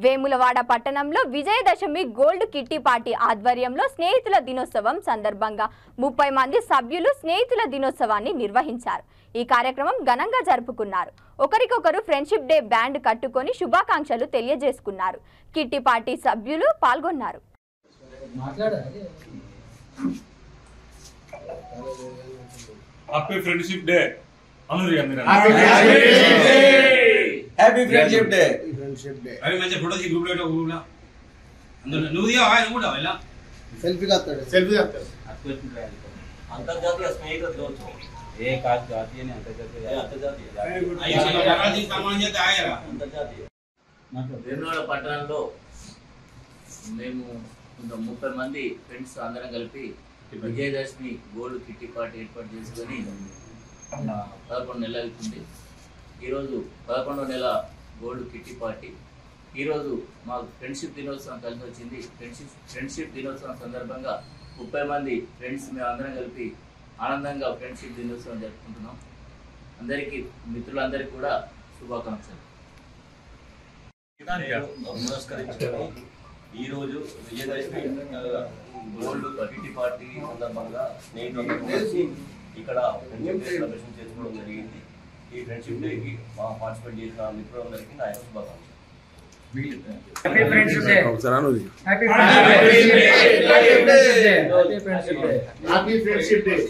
వేములవాడ పట్టణంలో Vijayadashami gold kitty party ఆధ్వర్యంలో స్నేహితుల దినోత్సవం సందర్భంగా 30 మంది సభ్యులు స్నేహితుల దినోత్సవాన్ని నిర్వహించారు. ఈ కార్యక్రమం ఘనంగా జరుపుకున్నారు. ఒకరికొకరు ఫ్రెండ్షిప్ డే బ్యాండ్ కట్టుకొని శుభాకాంక్షలు తెలియజేసుకున్నారు. కిట్టి పార్టీ సభ్యులు పాల్గొన్నారు. Happy friendship day happy friendship day అవి మంచి ఫోటో తీ గ్రూప్ లో గ్రూప్ లో అందులో నువ్వు దిగా నువ్వు కూడా ఇలా సెల్ఫీ కాస్తాడు అంతర్జాతీయ స్నేహితుల దినోత్సవం ఏ కాదు జాతీయ అంతర్జాతీయ వేములవాడ పట్టణంలో మేము 30 మంది ఫ్రెండ్స్ అందరం కలిపి విజయదశమి గోల్డ్ కిట్టి పార్టీ ఏర్పాటు చేసుకొని 11 నెలలు అవుతుంది. ఈరోజు 11వ నెల గోల్డ్ కిట్టి పార్టీ. ఈరోజు మాకు ఫ్రెండ్షిప్ దినోత్సవం కలిసి వచ్చింది. ఫ్రెండ్షిప్ దినోత్సవం సందర్భంగా 30 మంది ఫ్రెండ్స్ మేము అందరం కలిపి ఆనందంగా ఫ్రెండ్షిప్ దినోత్సవం జరుపుకుంటున్నాం. అందరికీ మిత్రులందరికీ కూడా శుభాకాంక్షలు. నమస్కరించుకొని ఈరోజు విజయదశమి గోల్డ్ కిట్టి పార్టీ సందర్భంగా స్నేహితులందరూ కలిసి ఇక్కడ ఫ్రెండ్షిప్ డే సెలబ్రేషన్ చేసుకోవడం జరిగింది. ఈ ఫ్రెండ్షిప్ డేకి పార్టిసిపేట్ చేసిన మిత్రులందరికీ నా యొక్క శుభాకాంక్షలు. Happy Friendship Day. Happy Friendship Day. Happy Friendship Day.